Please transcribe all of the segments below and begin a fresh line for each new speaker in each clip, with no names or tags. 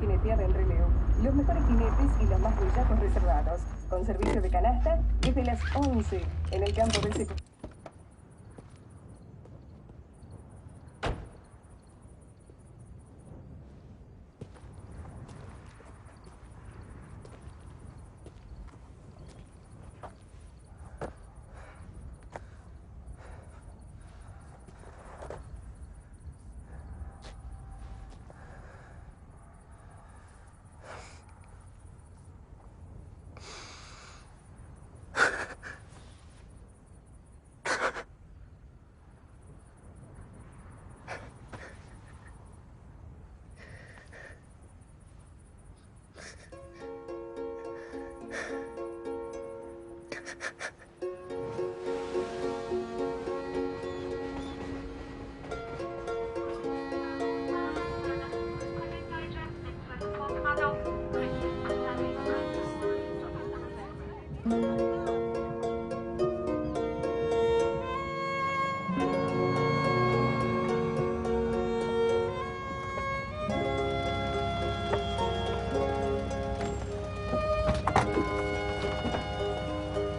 jinetear en relevo. Los mejores jinetes y los más bellacos reservados. Con servicio de canasta desde las 11 en el campo del Seco.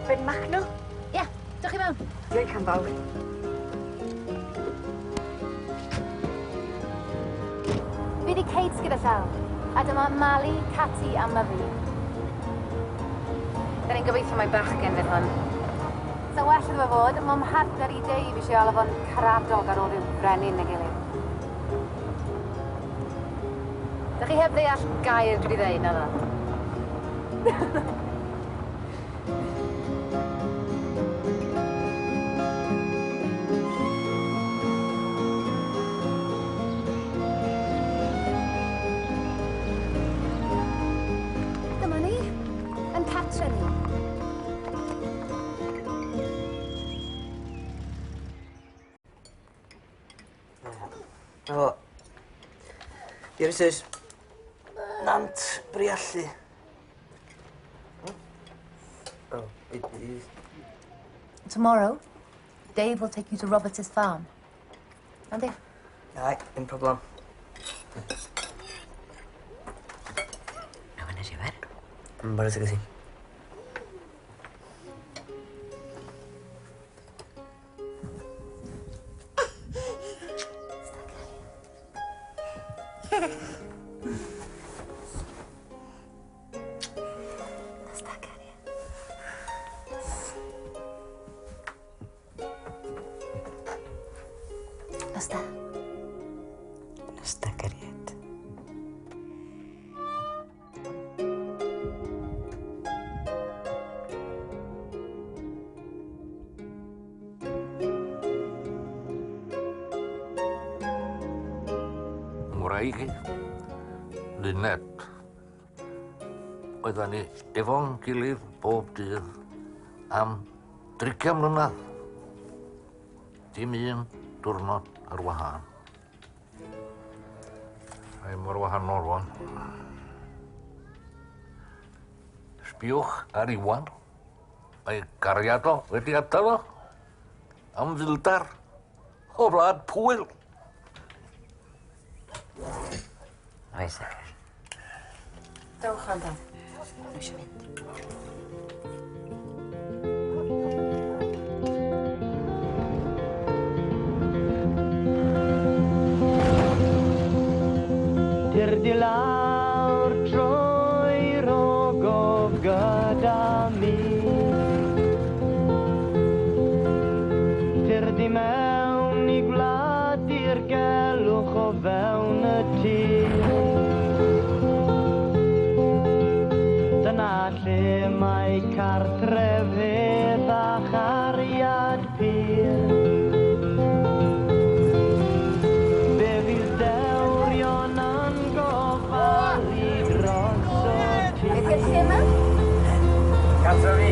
Ben Machno? Ja, toch chi mewn?
Ie, Llanfawr.
Fi di Kate gyda llaw, a dyma Mali, Catty a Myfi. Da ni'n gobeithio mai bachgen fydd hwn. So well iddo fe fod, mae'n mhardner i deu fi eisiau alw fo'n caradog ar ôl ryw frenin neu gilydd. Da chi heb ddeall gair dwi wedi ddeud, na ddo? Dyma ni, yn catre ni.
O. Here it is. Nant Briallu. Oh, it is.
Tomorrow, Dave will take you to Roberts' farm. Andy?
Aye, no problem.
No van a llevar.
Parece que sí.
Basta.
Està cariet.
Ngwraig i, Lynette. Oeddan ni efo'n gilydd bob dydd am 30 mlynedd. Dim un diwrnod ar wahân. Mae mor wahanol rwan. Sbiwch ar Iwan. Mae gariad o wedi adael o am fildar o wlad Pwyl.
Oes, Egar.
Dewch am dan.
No eisiau mynd.
Tir di lawr trwy'r ogof gyda mi. Tir di mewn i gwlad i'r gelwch o fewn y tŷ. Dyna lle mae cartrefydd a chariad pyr.
Beth yw'r lle yma?
Gafra fi.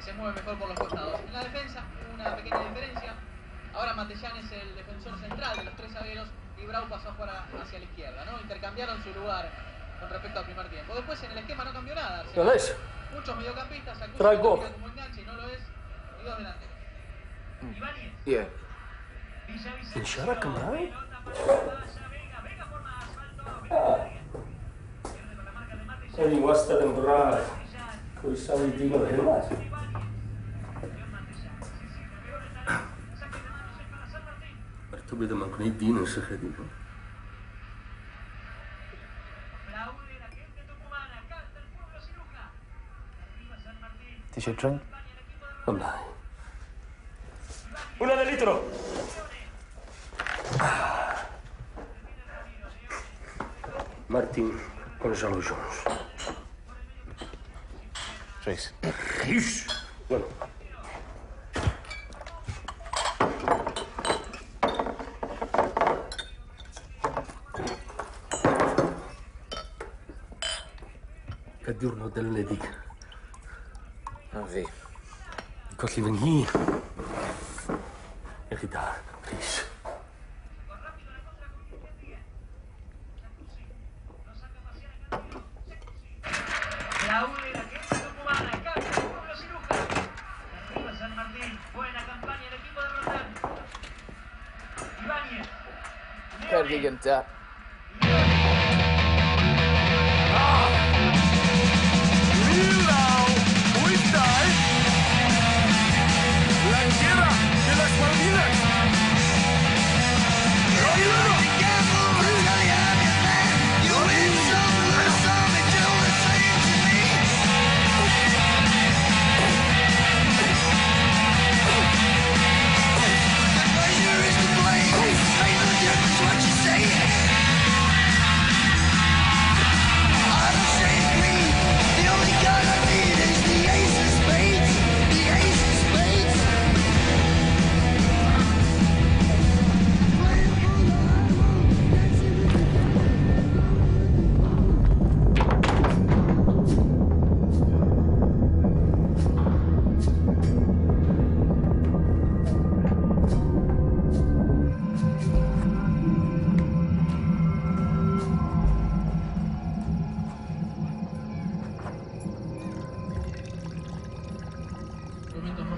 se mueve mejor por los costados. En la defensa, una pequeña diferencia. Ahora Matellán es el defensor central de los tres zagueros y Brau pasó a jugar hacia la izquierda, ¿no? Intercambiaron su lugar con respecto al primer tiempo. Después en el esquema no cambió nada.
¿Qué es?
Muchos mediocampistas,
Trae
algunos
Bob.
como enganche y no lo es, y dos delanteros.
Yeah. Inşallah kımray. Eli vastaten braa. Kui savi timo helas. Artu bidaman kun ei diinen se heti.
T-shirt drink?
Wallahi. Una de litro. Martin Gonzalo Jones.
Trace.
Rius. Bueno. Kadurno del Nedig.
Fi.
Colli fy nghi. I chi da, Rhys.
Cergi gynta.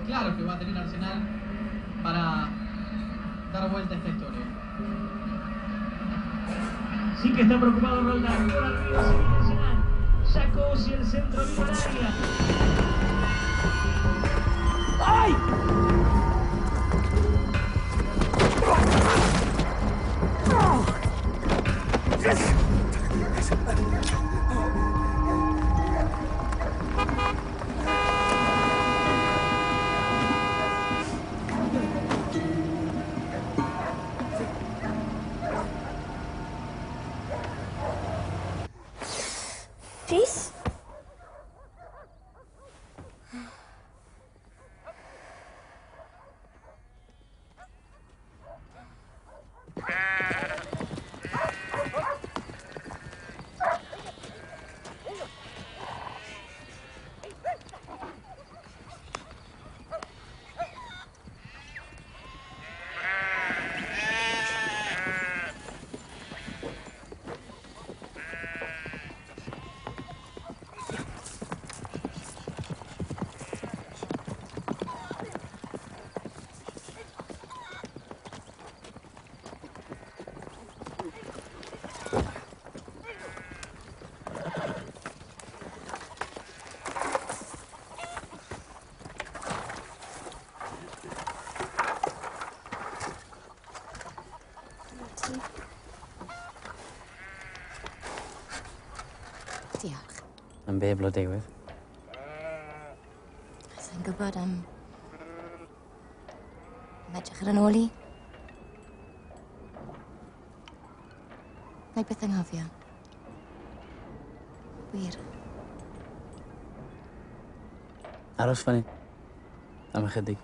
Claro que va a tener Arsenal para dar vuelta a esta historia.
Sí que está preocupado Roldán. Por arriba se viene Arsenal. Sacó si el centro viva el área. ¡Ay!
Rhys?
Diolch.
Yn be blodeuwydd?
Sa'n gwybod am... edrych ar yn ôl i? Neu beth anghofio? Wir.
Aros fyny. Am ychydig.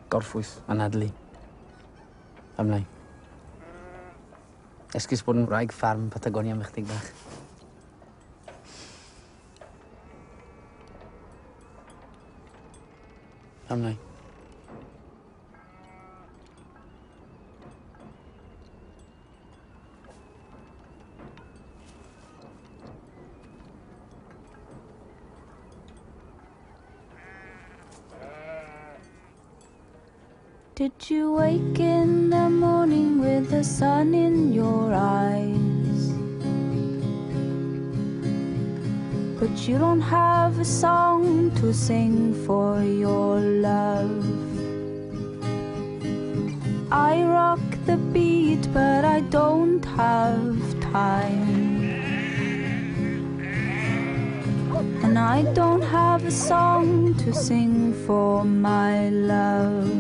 Gorffwys, anadlu. Amlai. Esgus bod yn wraig ffarm Patagonia am ychydig bach. I'm like,
Did you wake in the morning with the sun in your eyes? But you don't have a song to sing for your love. I rock the beat, but I don't have time. And I don't have a song to sing for my love.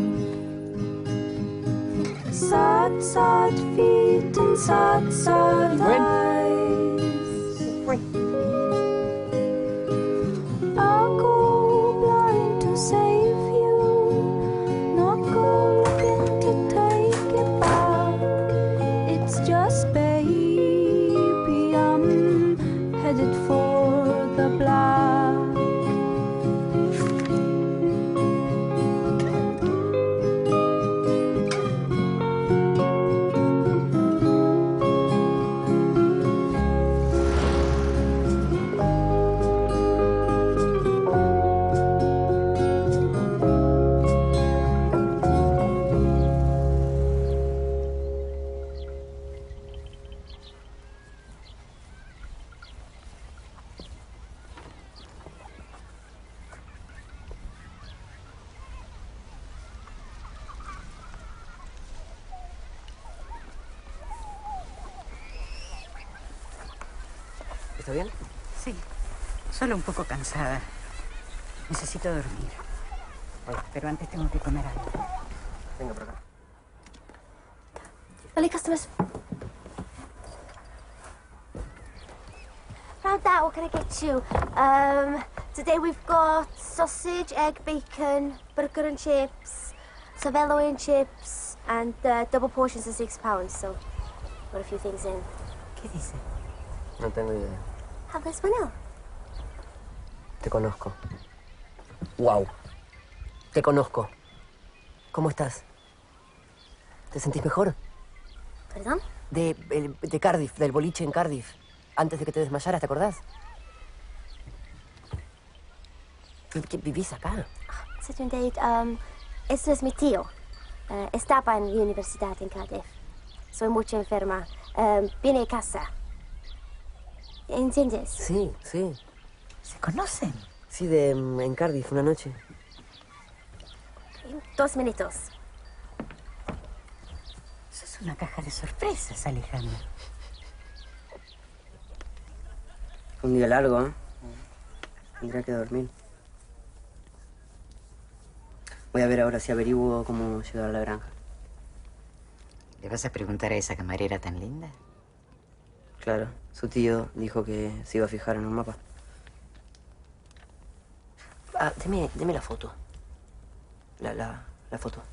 Sad, sad feet and sad, sad eyes. I'll go blind to save you, not go looking to take it back. It's just baby, I'm headed for the black.
¿Está bien?
Sí, solo un poco cansada. Necesito dormir. Pero antes tengo que comer algo.
Venga por acá.
Early customers. Round that, what can I get you? Today we've got sausage, egg, bacon, burger and chips, Savello and chips, and double portions of £6, so got a few things in.
¿Qué dice?
No tengo idea.
Habla español.
Te conozco. Wow. Te conozco. ¿Cómo estás? ¿Te sentís mejor?
¿Perdón?
De Cardiff, del boliche en Cardiff. Antes de que te desmayaras, ¿te acordás? ¿Vivís acá?
Sí, este es mi tío. Estaba en la universidad en Cardiff. Soy mucho enferma. Vine a casa. ¿Entiendes?
Sí, sí.
¿Se conocen?
Sí, en Cardiff, una noche.
2 minutos.
Sos una caja de sorpresas, Alejandra.
Fue un día largo, ¿eh? Tendría que dormir. Voy a ver ahora si averiguo cómo llegar a la granja.
¿Le vas a preguntar a esa camarera tan linda?
Claro, su tío dijo que se iba a fijar en un mapa. Ah, deme la foto. La foto.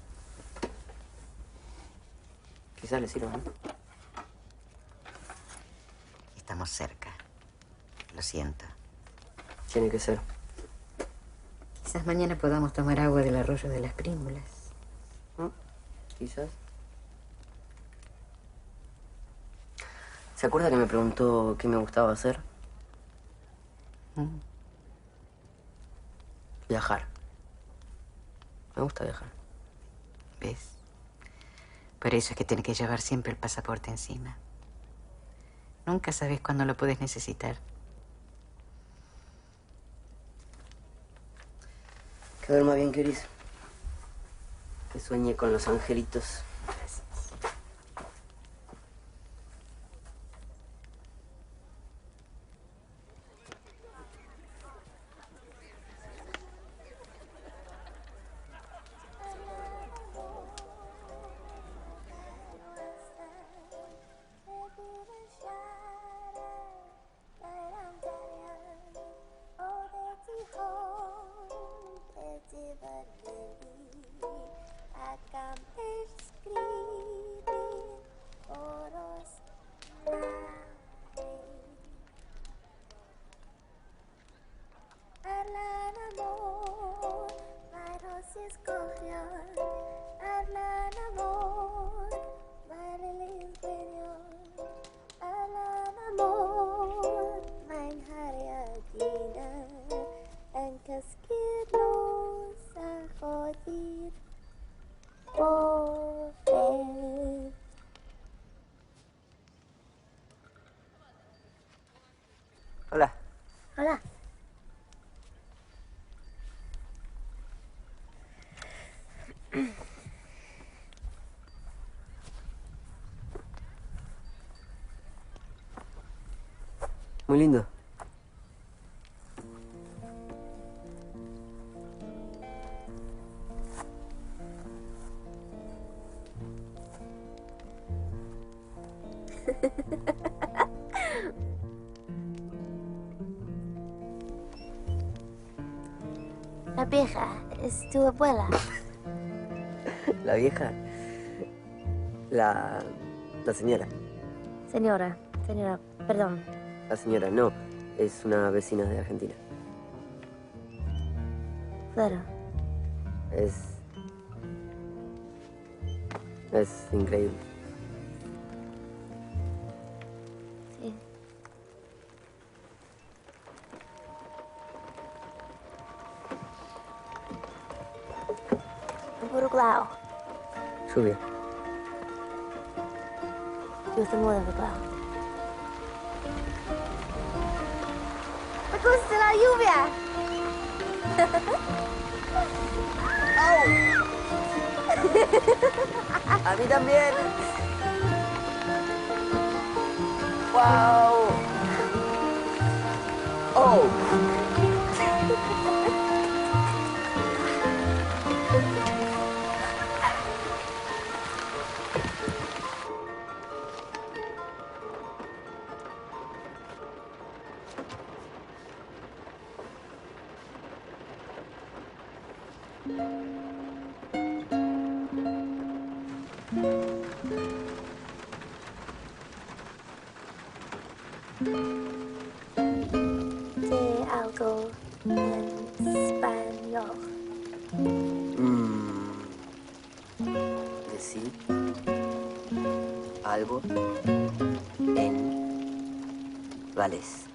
Quizás le sirva, ¿no?
Estamos cerca. Lo siento.
Tiene que ser.
Quizás mañana podamos tomar agua del arroyo de las Prímulas.
Quizás. ¿Se acuerda que me preguntó qué me gustaba hacer? Viajar. Me gusta viajar.
¿Ves? Por eso es que tienes que llevar siempre el pasaporte encima. Nunca sabes cuándo lo puedes necesitar.
Que duerma bien, Keris. Que sueñe con los angelitos.
Akan berskrivas
Hola.
Hola.
Muy lindo.
La vieja es tu abuela.
La vieja. La señora.
Señora, perdón.
La señora, no. Es una vecina de Argentina.
Claro.
Es increíble.
Sí. Uruguay.
Lluvia.
Yo estoy muy Uruguay. Me gusta la lluvia.
A mí también. Wow. Oh.
De algo en español.
Decir algo en vales.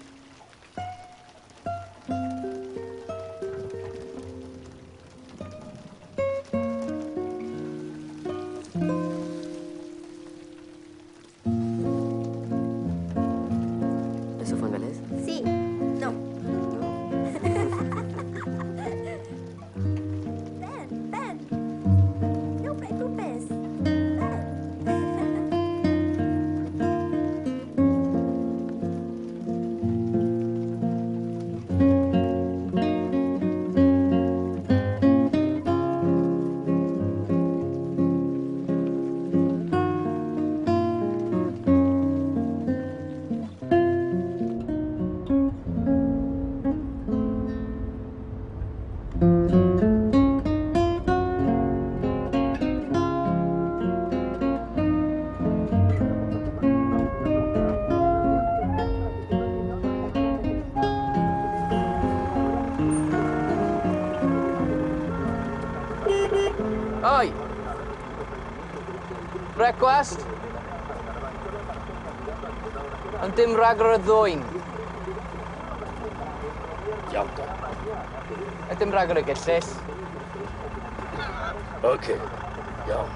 ¿Eso fue en galés?
Sí. No. Ven. No preocupes.
Oi! Brecwast? Ond dim rhagor o ddwyn.
Iawn, da.
A dim rhagor o gyllus.
OK. Iawn.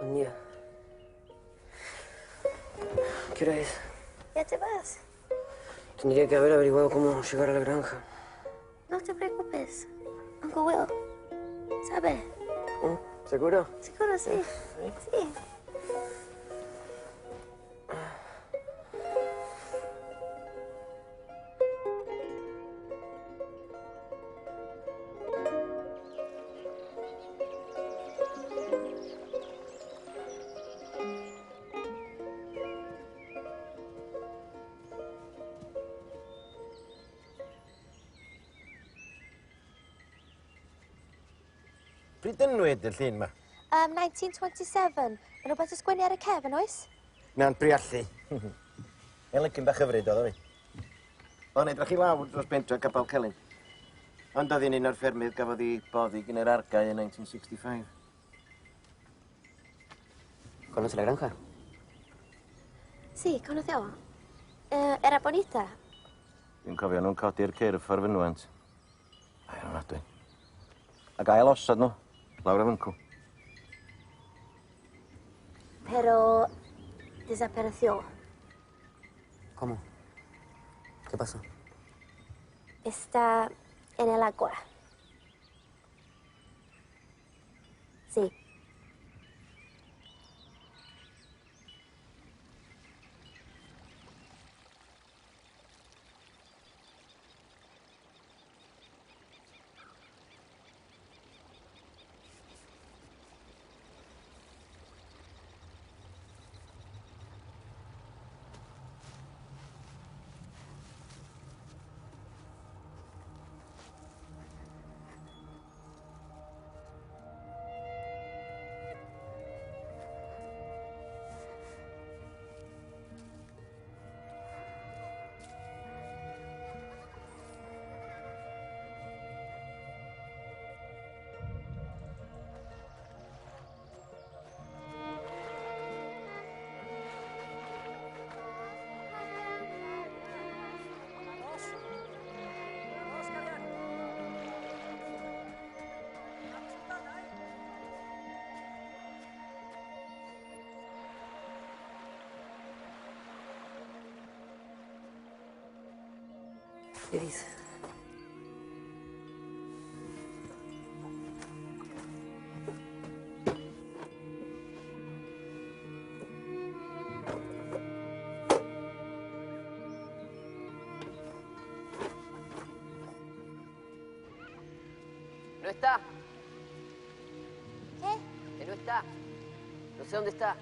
Buen día. ¿Qué hora es?
¿Ya te vas?
Tendría que haber averiguado cómo llegar a la granja.
No te preocupes. Uncle Will. ¿Sabe?
¿Seguro?
Seguro, sí. Sí.
Pryd ynwyd y llun yma?
1927. Yn rhywbeth ysgwennu ar y cefn, oes?
Mewn Priallu. Yn licyn bach hyfryd oedd o fi. O'n edrych i lawr dros bentra Capal Celyn. Ond oedd hi'n un o'r ffermydd gafodd ei boddi gyn yr argau yn 1965.
¿Conoce la granja?
Sí, conoceu. Era bonita.
Dwi'n cofio nhw'n codi'r cyrff ar fynwent. Ai, o'n adwy. A gael osod nhw, lawr y fyncw.
Pero desapareció.
¿Cómo? ¿Qué pasó?
Está en el agua. Sí.
¿Qué dice?
No está.
¿Qué?
Que no está. No sé dónde está.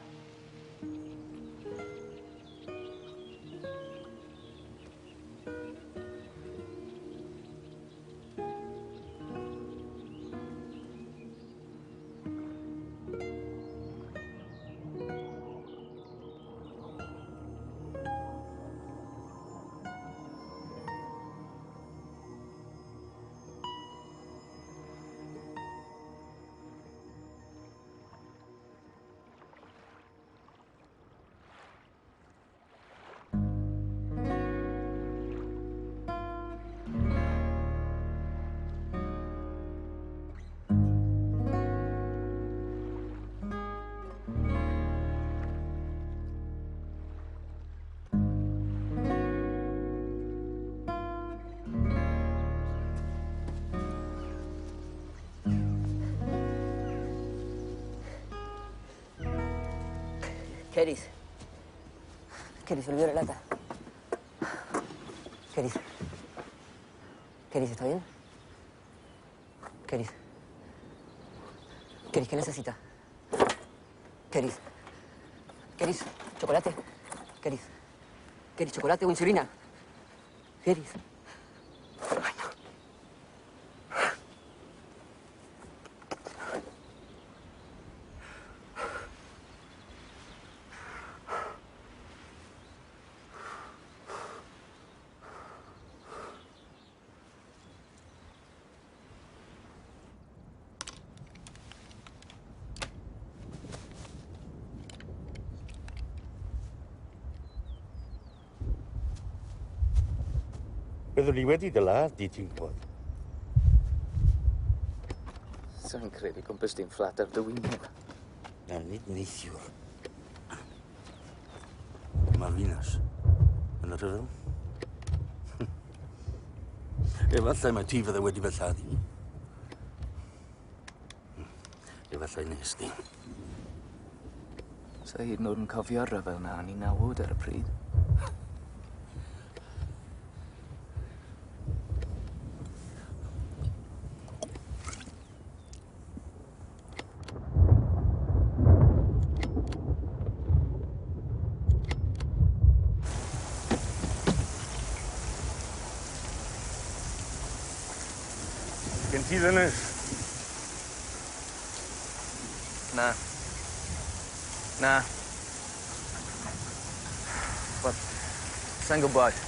Keris. Keris, olvidó la lata. Keris. Keris, ¿está bien? Keris. Keris, ¿qué necesita? Keris. Keris, ¿chocolate? Keris. Keris, ¿chocolate o insulina? Keris. Ay, no.
Byddwn ni wedi dy ladd di, ti'n gwybod?
Sa'n credu gwmpas dim fflat ar dy wyneb.
Na, nid neithiwr. Malvinas. Yn y rhyfel? Efallai mae ti fydde wedi fy lladdu. Efallai nes di.
Sa hyd yn oed yn cofio'r ryfel na o'n i'n nawod ar y pryd.
Gen ti ddynes?
Na. Na. Wel, sa'n gwybod.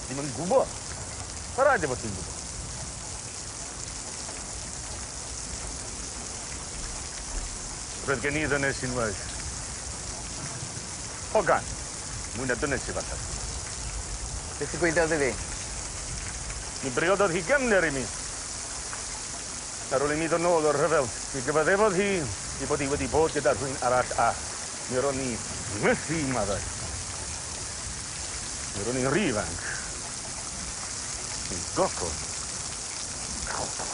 Ddim yn gwybod? Pa rhaid efo ti'n gwybod? Roedd gen i ddynes unwaith. Hogan. Mwy na dynes i falle.
Beth i gweithiodd iddi?
Ni briododd hi gefner i mi. Ar ôl i mi ddod nôl o'r rhyfel, mi gyfaddefodd hi i bod hi wedi bod gyda rhywun arall a mi ro'n ni methu maddau. Mi ro'n ni'n rhy ifanc. Ni'n gorfod. Cawdau.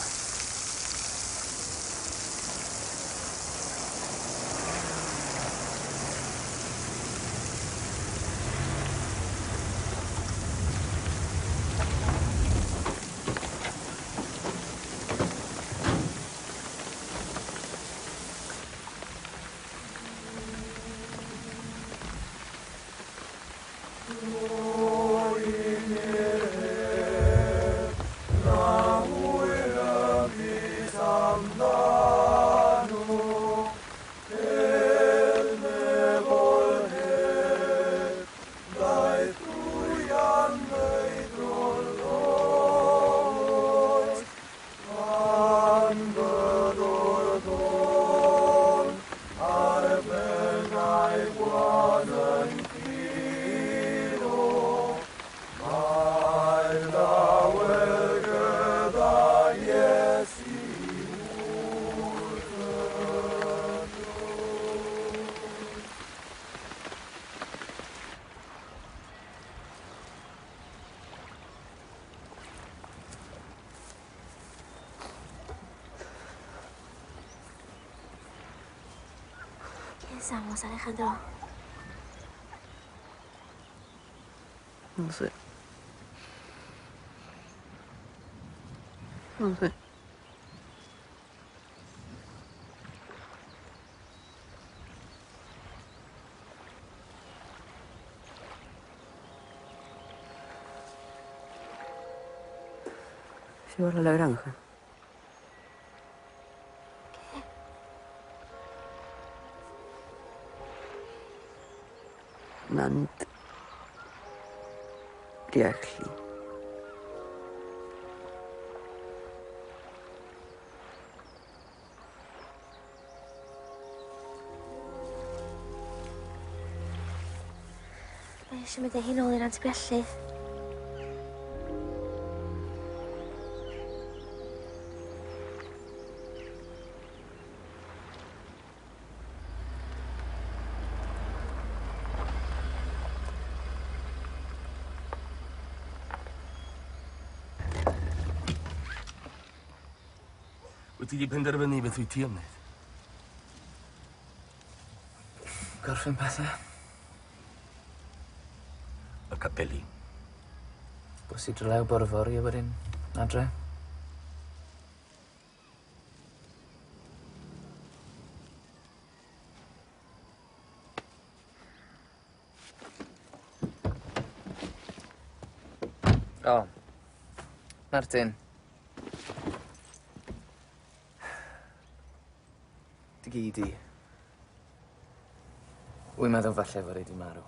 Estamos, Alejandro.
No sé. No sé. Llevarlo a la granja. Nant Riachli.
Mae eisiau mynd â hi nôl i'r Antibellydd.
Wyt ti wedi penderfynu beth wyt ti am wneud?
Gorffen pethau.
Y capeli.
Bws i drylew bore fori a wedyn adre. O, Martin. Dy gyd i. Wy'n meddwl falle fod e di marw.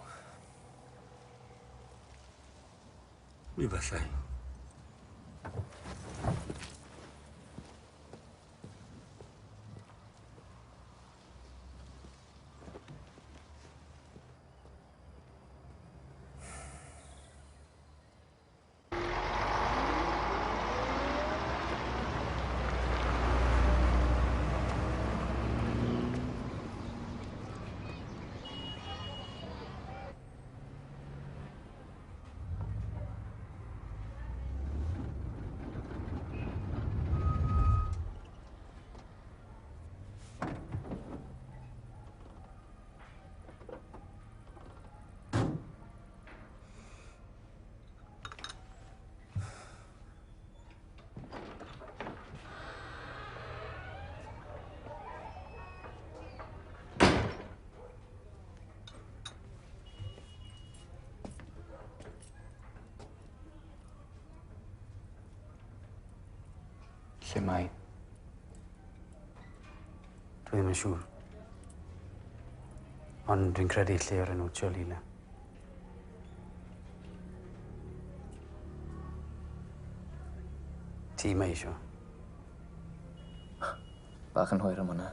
Mi fallai.
Lle mai?
Dwi ddim yn siŵr. Ond dwi'n credu lle o'r enw Jolina. Ti mae isio.
Bach yn hwyr am hwnna.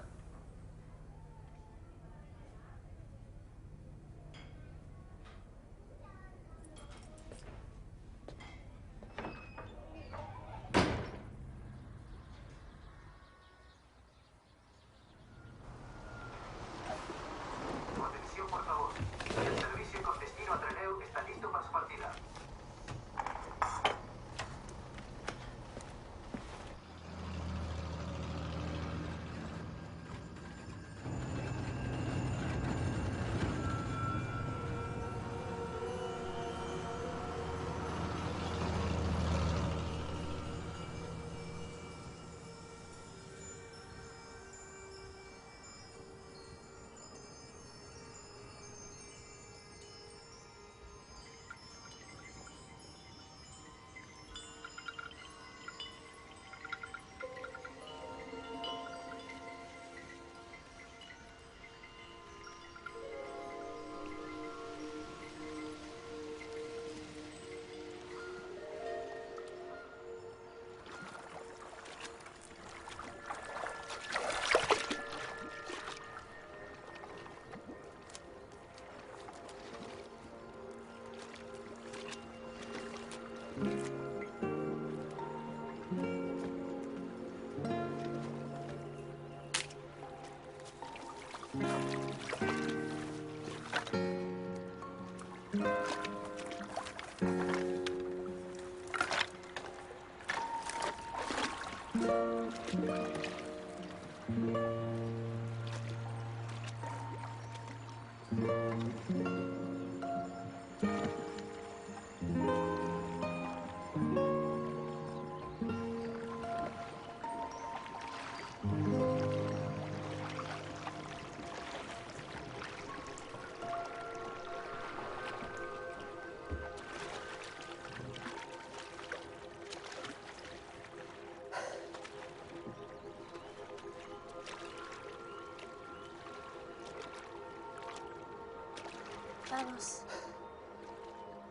Vamos.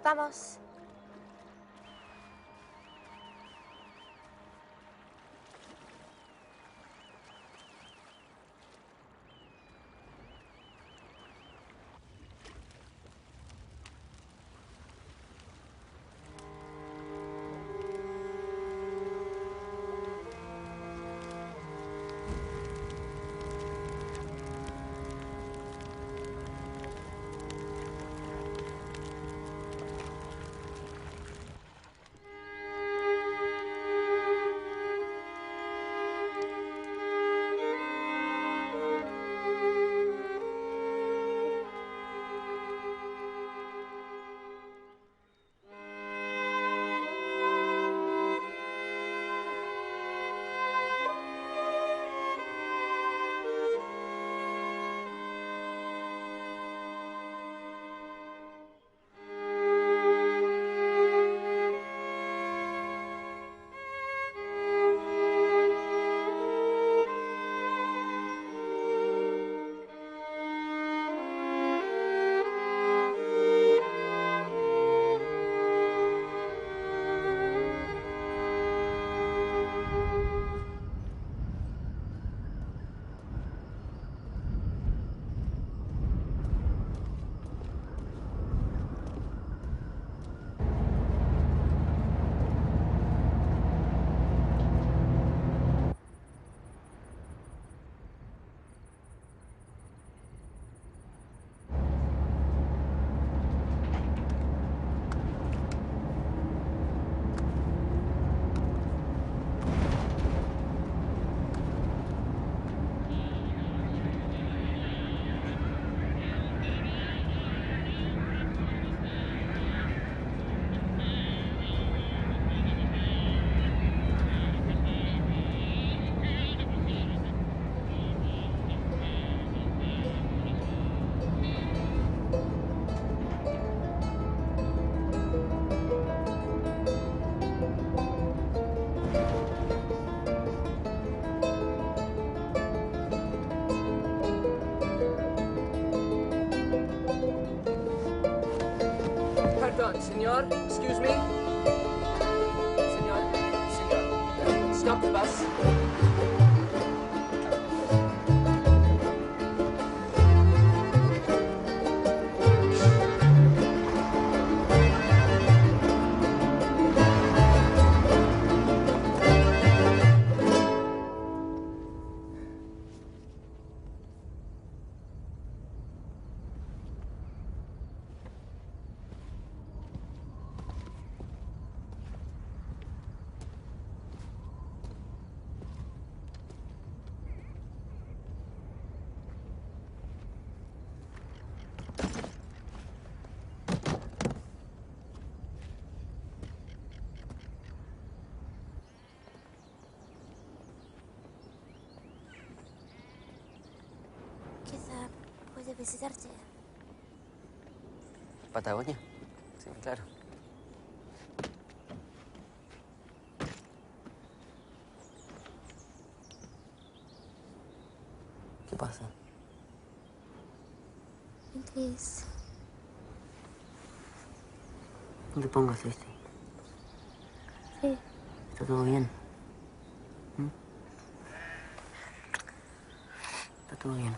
Vamos.
Senor, excuse me. Senor. Stop the bus.
Quizá puede visitarte.
Patagonia. Sí, claro. ¿Qué pasa?
Please.
No te pongas triste.
Sí.
¿Está todo bien? Está todo bien.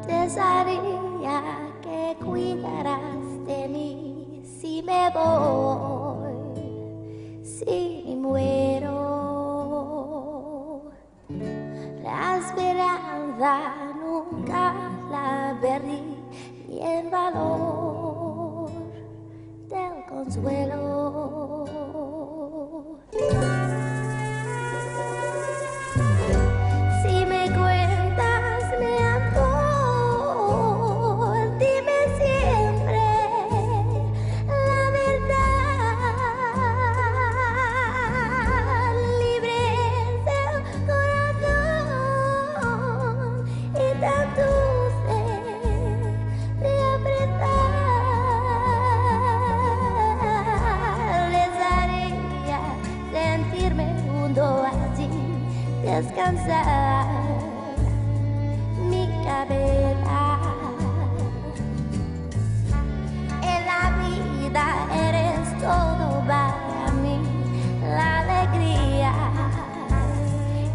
Desearía que cuidaras de mí si me voy, si muero. La esperanza nunca la perdí, ni el valor del consuelo. Si me cuentas mi amor, dime siempre la verdad, libre del corazón y tan dulce de apretar. besar mi cabeza. En la vida eres todo para mí, la alegría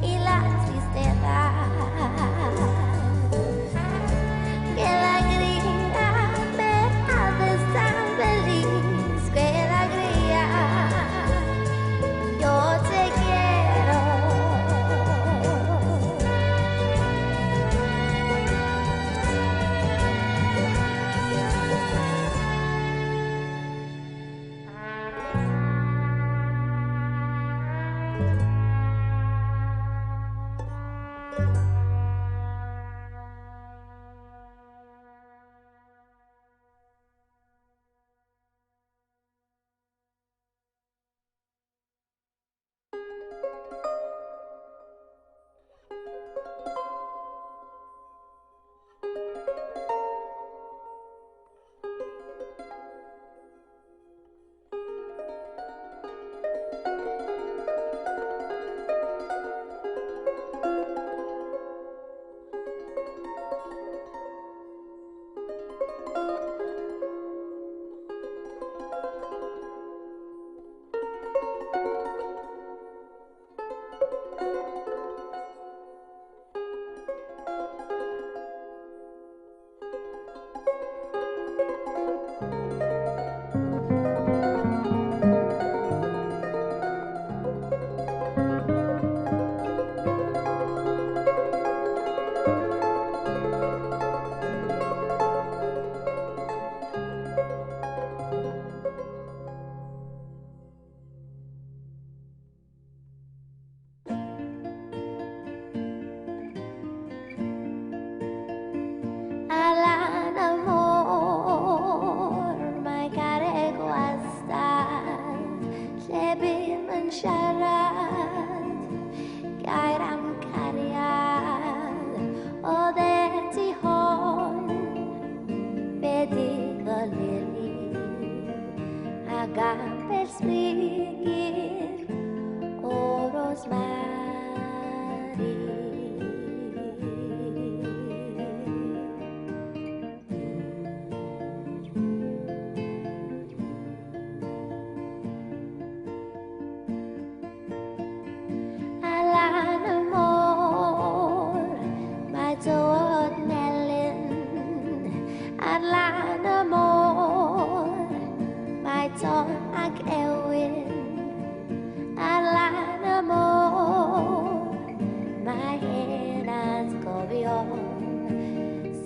y la tristeza. Que la alegría me hace tan feliz, que la alegría yo te quiero.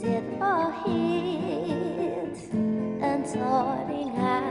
Sydd o hyd yn torri'n ngha